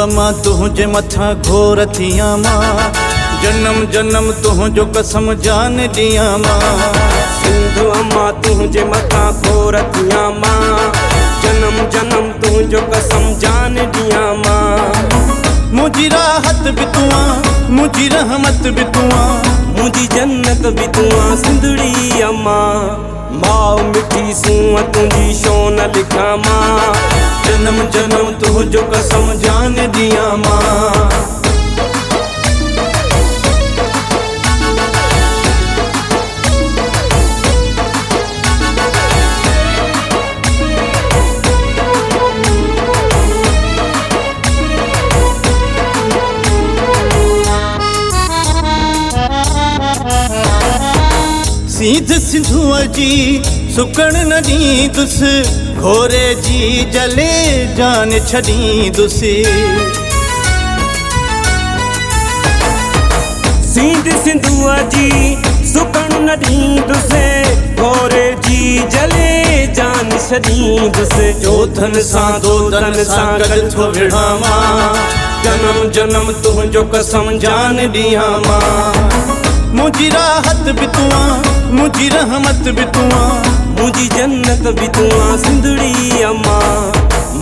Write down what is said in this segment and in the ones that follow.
अम्मा तुझे मथा घोर थिया मां, जन्म जन्म तुझो कसम जान दिया मां। सिंधु अम्मा तुझे मथा घोर थिया मां, जन्म जन्म तुझो कसम जान दिया मां। मुझी राहत भी तुआ, मुझी रहमत भी तुआ, मुझी जन्नत भी तुआ सिंधड़ी अम्मा। माओ मिठी सूअ तुझी शोन लिखा मां, जन्म जन्म तुझो कसम जान दिया मां। सीध सिंधुअ जी सुकण न ॾींदुस, घोरे जी जले जान छॾींदुस। सीध सिंधुअ जी सुकण न ॾींदुस, घोरे जी जले जान छॾींदुस। चोथन सां दोतन सां गॾु थो विढ़ा मां, जन्म जन्म तुझो कसम जान ॾियां मां। मुझी राहत भी तुआ, मुझी रहमत भी तुआ, मुझी जन्नत भी तुआ सिंधड़ी अम्मा।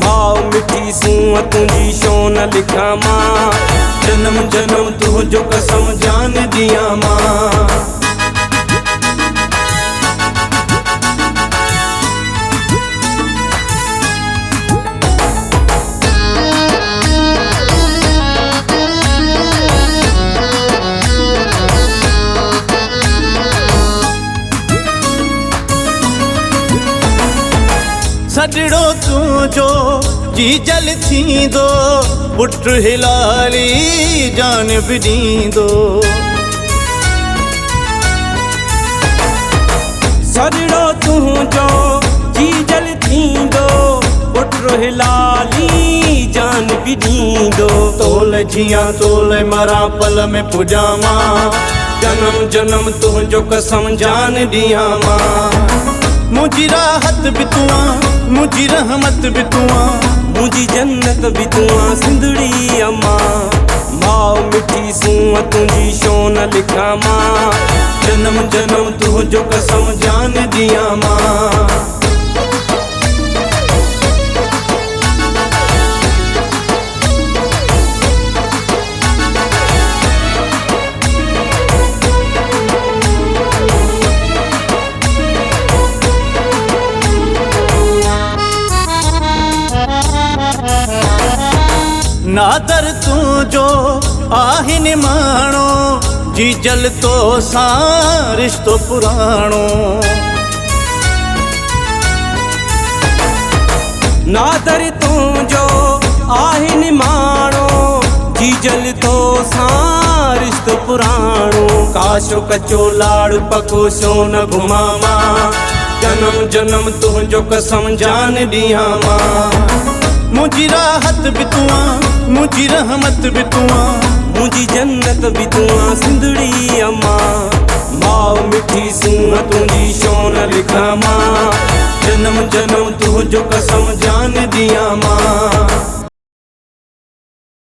माओ मिठी सूअ तुझी शोन लिखा मां, जन्म जन्म तुझो कसम जान दिया मां। सजड़ो तुझो जी जल थींदो, पुट हिलाली जान भी ॾींदो। सजड़ो तुझो जी जल थींदो, पुट हिलाली जान भी ॾींदो। तोल जिया तोल मरा पल में पुॼा मां, जन्म जन्म तुझो कसम जान ॾियां मां। मुझी राहत भी तुआ, मुझी रहमत भी तुआ, मुझी जन्नत भी तुआ सिंधड़ी अम्मा। माओ मिठी सूअ तुझी शोन लिखा मां, जन्म जन्म तुझो कसम जान दिया मां। नादर तुझो आहिन माणो, जी जल तो सां रिश्तो पुराणो। नादर तुझो आहिन माणो, जी जल तो सां रिश्तो पुराणो। काशो कचो लाड़ पको सोन घुमा मां, जन्म जन्म तुझो कसम जान ॾियां मां। मुझी राहत भी तुआ, मुझी रहमत भी तुआ, मुझी जन्नत भी तुआ सिंधड़ी अम्मा। माओ मिठी सूअ तुझी शोन लिखा मां, जन्म जन्म तुझो कसम जान दिया मां।